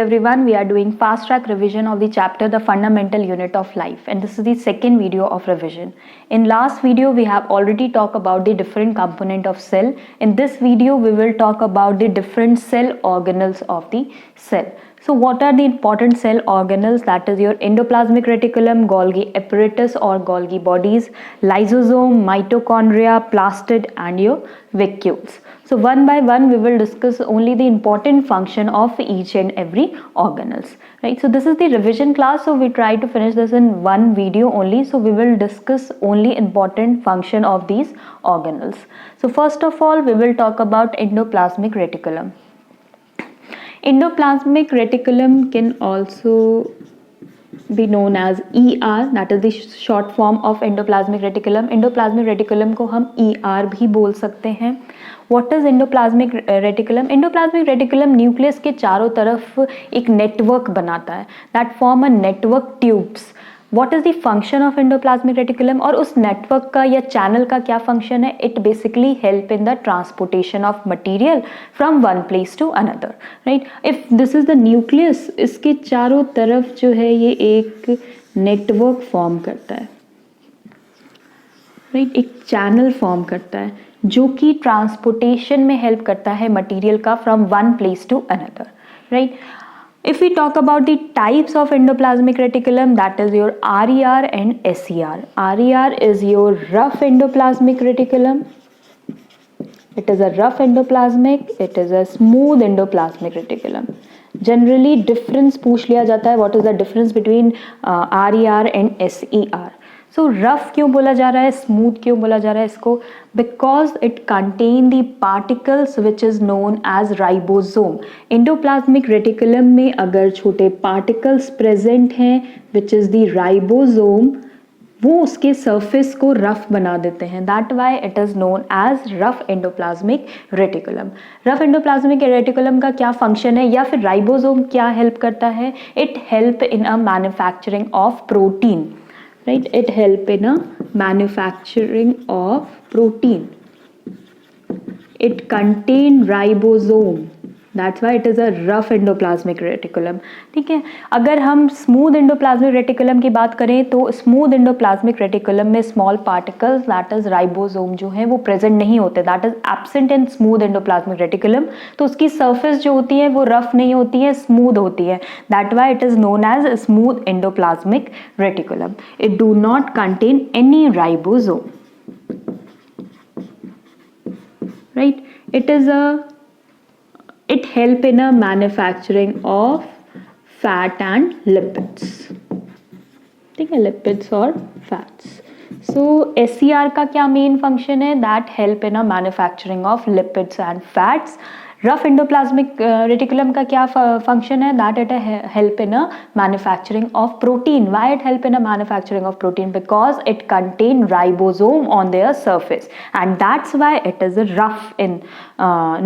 Everyone, we are doing fast track revision of the chapter The Fundamental Unit of Life, and this is the second video of revision. In last video we have already talked about the different component of cell. In this video we will talk about the different cell organelles of the cell. So what are the important cell organelles? That is your endoplasmic reticulum, Golgi apparatus or Golgi bodies, lysosome, mitochondria, plastid and your vacuoles. So one by one we will discuss only the important function of each and every organelles, right? So this is the revision class, so we try to finish this in one video only. So we will discuss only important function of these organelles. So first of all we will talk about endoplasmic reticulum. Endoplasmic reticulum can also be known as ER, that is the short form of endoplasmic reticulum. Endoplasmic reticulum को हम ER भी बोल सकते हैं. What is endoplasmic reticulum? Endoplasmic reticulum nucleus के चारों तरफ एक नेटवर्क बनाता है. That form a network tubes. What is the function of endoplasmic reticulum? और उस नेटवर्क का या चैनल का क्या फंक्शन है? It basically help in the transportation of material from one place to another, right? If this is the nucleus, इसके चारों तरफ जो है ये एक नेटवर्क फॉर्म करता है, राइट? एक चैनल फॉर्म करता है जो कि ट्रांसपोर्टेशन में हेल्प करता है मटेरियल का from one place to another, right? If we talk about the types of endoplasmic reticulum, that is your RER and SER. RER is your rough endoplasmic reticulum. It is a rough endoplasmic. It is a smooth endoplasmic reticulum. Generally difference पूछ लिया जाता है, what is the difference between RER and SER. So rough क्यों बोला जा रहा है, smooth क्यों बोला जा रहा है इसको? Because it contain the particles which is known as ribosome. Endoplasmic reticulum में अगर छोटे particles present हैं which is the ribosome, वो उसके surface को rough बना देते हैं. That why it is known as rough endoplasmic reticulum. Rough endoplasmic reticulum का क्या function है या फिर ribosome क्या help करता है? It help in a manufacturing of protein. Right, it help in a manufacturing of protein. It contain ribosome. That's why it is a rough endoplasmic reticulum. ठीक है, अगर हम smooth endoplasmic reticulum की बात करें तो smooth endoplasmic reticulum में small particles that is ribosome जो है वो present नहीं होते. That is absent in smooth endoplasmic reticulum. तो उसकी surface जो होती है वो rough नहीं होती है, smooth होती है. That why it is known as smooth endoplasmic reticulum. It do not contain any ribosome. Right? It help in a manufacturing of fat and lipids. ठीक है, lipids और fats. So SCR का क्या main function है? That help in a manufacturing of lipids and fats. Rough endoplasmic reticulum का क्या function है? That it help in a manufacturing of protein. Why it help in a manufacturing of protein? Because it contain ribosome on their surface, and that's why it is rough in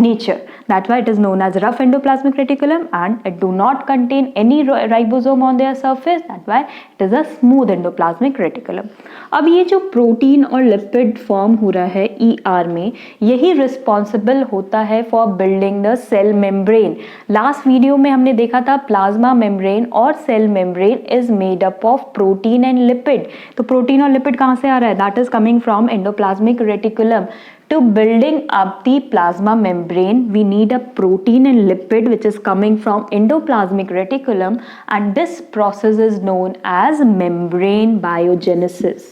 nature. That's why it is known as rough endoplasmic reticulum, and it do not contain any ribosome on their surface. That's why it is a smooth endoplasmic reticulum. अब ये जो protein और lipid form हो रहा है ER में, यही responsible होता है for building the cell membrane. Last video में हमने देखा था प्लाज्मा मेम्ब्रेन और cell membrane is made up of protein and lipid. तो प्रोटीन और लिपिड कहाँ से आ रहा है? That is coming from endoplasmic reticulum. To building up the plasma membrane, we need a protein and lipid which is coming from endoplasmic reticulum, and this process is known as membrane biogenesis.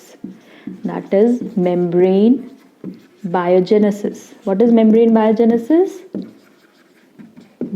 That is membrane biogenesis. What is membrane biogenesis?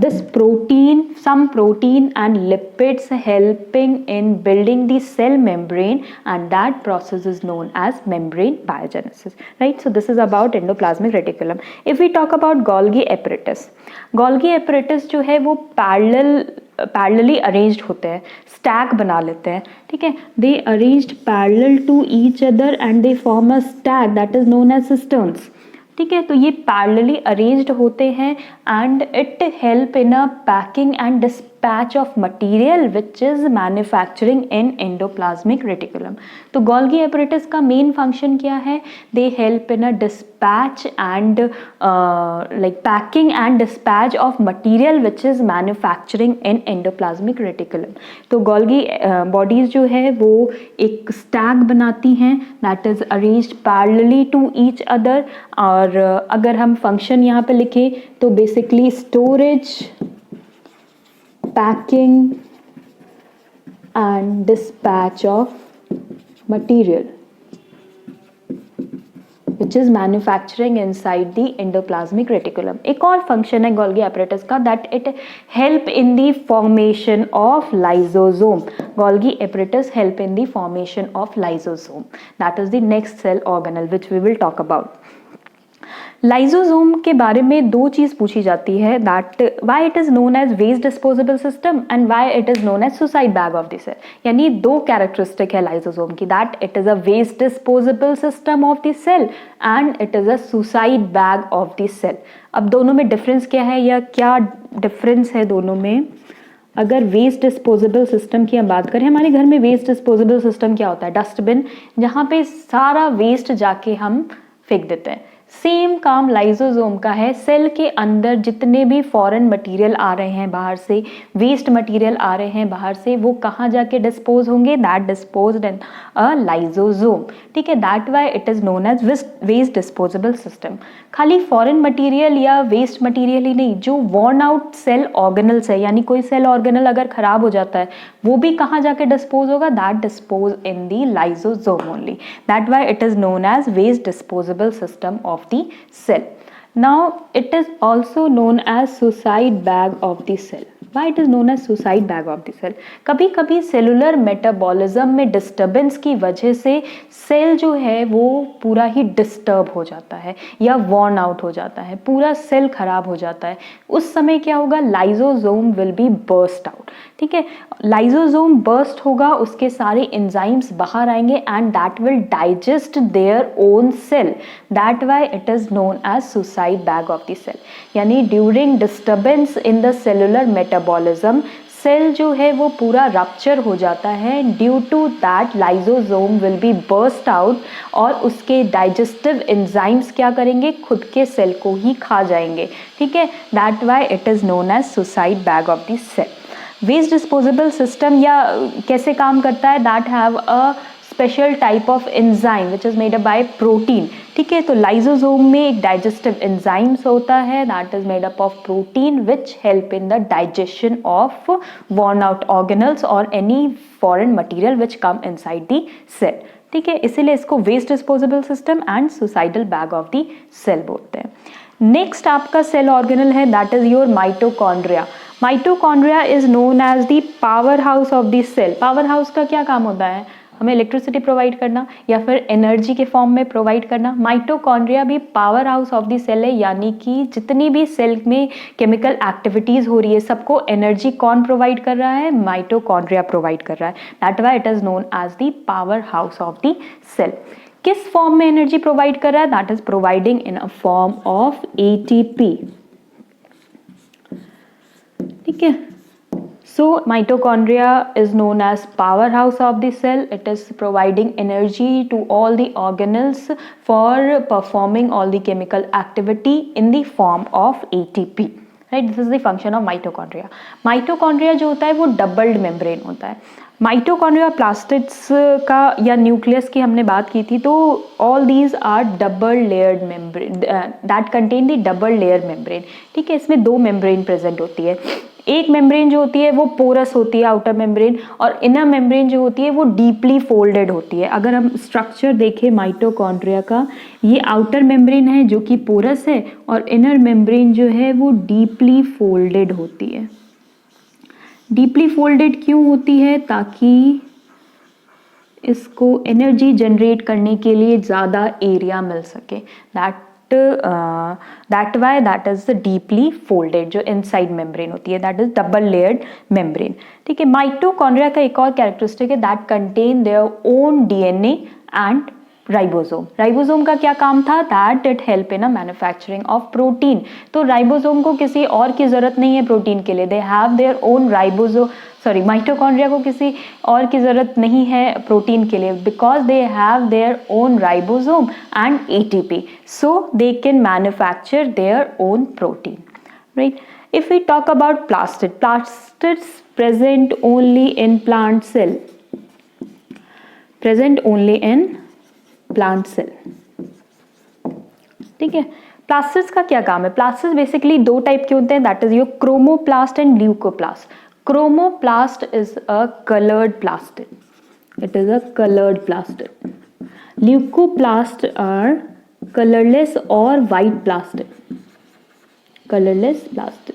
This protein, some protein and lipids helping in building the cell membrane, and that process is known as membrane biogenesis, right? So this is about endoplasmic reticulum. If we talk about Golgi apparatus, Golgi apparatus जो है वो parallelly arranged होते हैं, stack बना लेते हैं, ठीक है? They arranged parallel to each other and they form a stack that is known as cisterns. ठीक है, तो ये पैरेलली अरेंज्ड होते हैं and it help in a packing and dispatch of material which is manufacturing in endoplasmic reticulum. तो Golgi apparatus का main function क्या है? They help in a dispatch and like packing and dispatch of material which is manufacturing in endoplasmic reticulum. तो Golgi bodies जो है वो एक stack बनाती हैं that is arranged parallelly to each other. और अगर हम function यहाँ पे लिखें तो basically storage, packing and dispatch of material which is manufacturing inside the endoplasmic reticulum. एक और function है Golgi apparatus का that it help in the formation of lysosome. Golgi apparatus help in the formation of lysosome. That is the next cell organelle which we will talk about. Lysosome के बारे में दो चीज़ पूछी जाती है that why it is known as waste disposable system and why it is known as suicide bag of the cell. यानी दो कैरेक्टरिस्टिक है लाइजोसोम की that it is a waste disposable system of the cell and it is a suicide bag of the cell. अब दोनों में difference क्या है या क्या डिफरेंस है दोनों में? अगर वेस्ट डिस्पोजेबल सिस्टम की हम बात करें, हमारे घर में वेस्ट डिस्पोजेबल सिस्टम क्या होता है? डस्टबिन, जहाँ पे सारा वेस्ट जाके हम फेंक देते हैं. सेम काम लाइजोसोम का है. सेल के अंदर जितने भी फॉरेन मटेरियल आ रहे हैं बाहर से, वेस्ट मटेरियल आ रहे हैं बाहर से, वो कहाँ जाके डिस्पोज होंगे? That disposed in a lysosome. ठीक है, that why it is known as waste disposable system. खाली फॉरेन मटेरियल या वेस्ट मटेरियल ही नहीं, जो वॉर्न आउट सेल ऑर्गेनल्स है, यानी कोई सेल ऑर्गेनल अगर खराब हो जाता है वो भी कहाँ जाके डिस्पोज होगा? That dispose in the lysosome only. That why it is known as waste disposable system of the cell. Now it is also known as suicide bag of the cell. Why it is known as suicide bag of the cell? कभी कभी cellular metabolism में disturbance की वजह से cell जो है वो पूरा ही डिस्टर्ब हो जाता है या वॉर्न आउट हो जाता है, पूरा सेल खराब हो जाता है. उस समय क्या होगा? Lysosome will be burst out. ठीक है, लाइजोसोम बर्स्ट होगा, उसके सारे एंजाइम्स बाहर आएंगे and that will digest their own cell. That why it is known as suicide bag of the cell. यानी during disturbance in the cellular metabolism cell जो है वो पूरा रप्चर हो जाता है. Due to that lysosome will be burst out और उसके डाइजेस्टिव एंजाइम्स क्या करेंगे? खुद के सेल को ही खा जाएंगे. ठीक है, that why it is known as suicide bag of the cell. Waste disposable system या कैसे काम करता है? That have a special type of enzyme which is made up by protein. ठीक है, तो लाइजोसोम में एक डाइजेस्टिव एंजाइम्स होता है that is made up of protein which help in the digestion of worn out organelles और any foreign material which come inside the cell. ठीक है, इसीलिए इसको waste disposable system and suicidal bag of the cell बोलते हैं. Next आपका cell organelle है that is your mitochondria. Mitochondria is known as the power house of the cell. Power house का क्या काम होता है? हमें इलेक्ट्रिसिटी प्रोवाइड करना या फिर एनर्जी के फॉर्म में प्रोवाइड करना. माइटोकॉन्ड्रिया भी power house of the cell है, यानी कि जितनी भी सेल में केमिकल एक्टिविटीज हो रही है सबको एनर्जी कौन प्रोवाइड कर रहा है? माइटोकॉन्ड्रिया प्रोवाइड कर रहा है. That why it is known as the power house of the cell. किस फॉर्म में एनर्जी प्रोवाइड कर रहा है? That is providing in a form of ATP. ठीक है, so mitochondria is known as powerhouse of the cell. It is providing energy to all the organelles for performing all the chemical activity in the form of ATP. Right, this is the function of mitochondria. Mitochondria जो होता है वो doubled membrane होता है. Mitochondria plastids का या nucleus की हमने बात की थी, तो all these are double layered membrane that contain the double layer membrane. ठीक है, इसमें दो मेम्ब्रेन प्रेजेंट होती है. एक मेम्ब्रेन जो होती है वो पोरस होती है, आउटर मेम्ब्रेन, और इनर मेम्ब्रेन जो होती है वो डीपली फोल्डेड होती है. अगर हम स्ट्रक्चर देखें माइटोकॉन्ड्रिया का, ये आउटर मेम्ब्रेन है जो कि पोरस है और इनर मेम्ब्रेन जो है वो डीपली फोल्डेड होती है. डीपली फोल्डेड क्यों होती है? ताकि इसको एनर्जी जनरेट करने के लिए ज़्यादा एरिया मिल सके. That why that is the deeply folded जो इनसाइड मेम्ब्रेन होती है, that is double layered membrane. ठीक है, माइटोकॉन्ड्रिया का एक और कैरेक्टरिस्टिक है that contain their own DNA and ribosome का क्या काम था? That it help in a manufacturing of protein. तो राइबोसोम को किसी और की जरूरत नहीं है प्रोटीन के लिए, they have their own mitochondria को किसी और की जरूरत नहीं है प्रोटीन के लिए, because they have their own ribosome and ATP, so they can manufacture their own protein, right? If we talk about plastids present only in plant cell, ठीक है। प्लास्टिड्स का क्या काम है? प्लास्टिड्स बेसिकली दो टाइप के होते हैं, that is your chromoplast and leucoplast. Chromoplast is a coloured plastid, it is a coloured plastid. Leucoplast are colourless और white plastid, colourless plastid.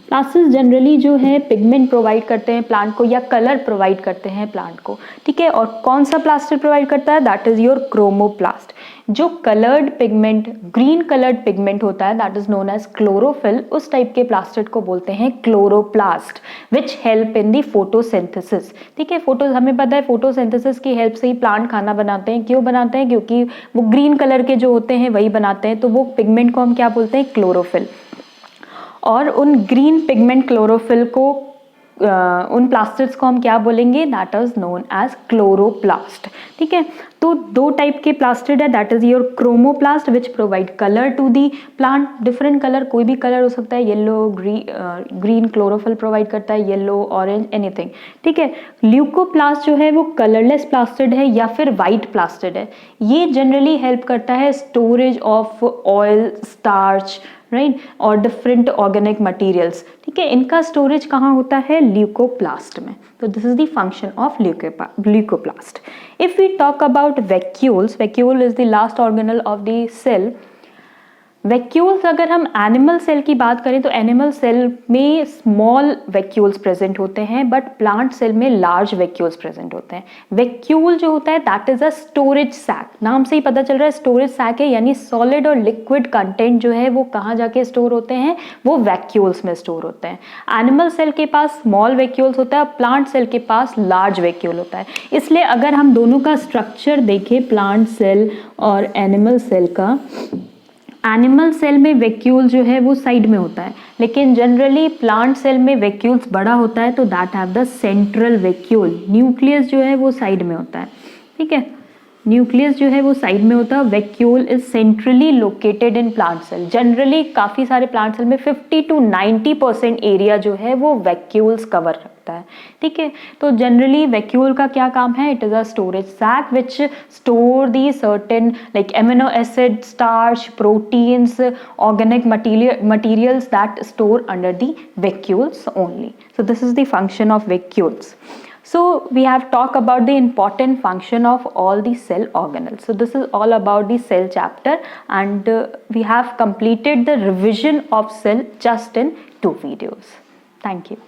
Plastids generally जो है पिगमेंट प्रोवाइड करते हैं प्लांट को, या कलर प्रोवाइड करते हैं प्लांट को, ठीक है। और कौन सा प्लास्टिड प्रोवाइड करता है? That is your chromoplast. जो coloured pigment, green coloured pigment होता है, that is known as chlorophyll, उस टाइप के प्लास्टिड को बोलते हैं chloroplast, which help in the photosynthesis, ठीक है। हमें पता है फोटोसिंथेसिस की हेल्प से ही प्लांट खाना बनाते हैं। क्यों बनाते हैं? क्योंकि वो ग्रीन कलर के जो होते हैं वही बनाते हैं, तो वो पिगमेंट को हम क्या बोलते हैं? क्लोरोफिल। और उन ग्रीन पिगमेंट क्लोरोफिल को उन प्लास्टिड्स को हम क्या बोलेंगे? That is known as chloroplast, ठीक है। तो दो टाइप के प्लास्टिड है, that is your chromoplast which provide colour to the plant, different colour, कोई भी कलर हो सकता है, येलो, ग्रीन क्लोरोफिल प्रोवाइड करता है, येलो, ऑरेंज, एनीथिंग, ठीक है। ल्यूकोप्लास्ट जो है वो कलरलेस प्लास्टिड है या फिर वाइट प्लास्टिड है। ये जनरली हेल्प करता है storage of oil, starch, right, और डिफरेंट ऑर्गेनिक मटेरियल्स, ठीक है। इनका स्टोरेज कहाँ होता है? ल्यूकोप्लास्ट में। तो this is the function of leucoplast. If we talk about vacuoles, vacuole is the last organelle of the cell. Vacuoles, अगर हम एनिमल सेल की बात करें तो एनिमल सेल में स्मॉल वैक्यूल्स प्रेजेंट होते हैं, बट प्लांट सेल में लार्ज वैक्यूल्स प्रेजेंट होते हैं। वैक्यूल जो होता है that is a storage sac, नाम से ही पता चल रहा है स्टोरेज सैक है, यानी सॉलिड और लिक्विड कंटेंट जो है वो कहाँ जाके स्टोर होते हैं? वो वैक्यूल्स में स्टोर होते हैं। एनिमल सेल के पास स्मॉल वैक्यूल्स होता है, प्लांट सेल के पास लार्ज वैक्यूल होता है। इसलिए अगर हम दोनों का स्ट्रक्चर देखें, प्लांट सेल और एनिमल सेल का, एनिमल सेल में वैक्यूल जो है वो साइड में होता है, लेकिन जनरली प्लांट सेल में वैक्यूल्स बड़ा होता है, तो that have the central vacuole. Nucleus जो है वो साइड में होता है, ठीक है। न्यूक्लियस जो है वो साइड में होता है। Vacuole is centrally located in plant cell. Generally काफ़ी सारे प्लांट सेल में 50 to 90% एरिया जो है वो वैक्यूल्स कवर रखता है, ठीक है। तो जनरली वैक्यूल का क्या काम है? It is a storage sac which store the certain like amino acid, starch, proteins, organic materials that store under the vacuoles only. So this is the function of vacuoles. So we have talked about the important function of all the cell organelles. So this is all about the cell chapter, and we have completed the revision of cell just in 2 videos. Thank you.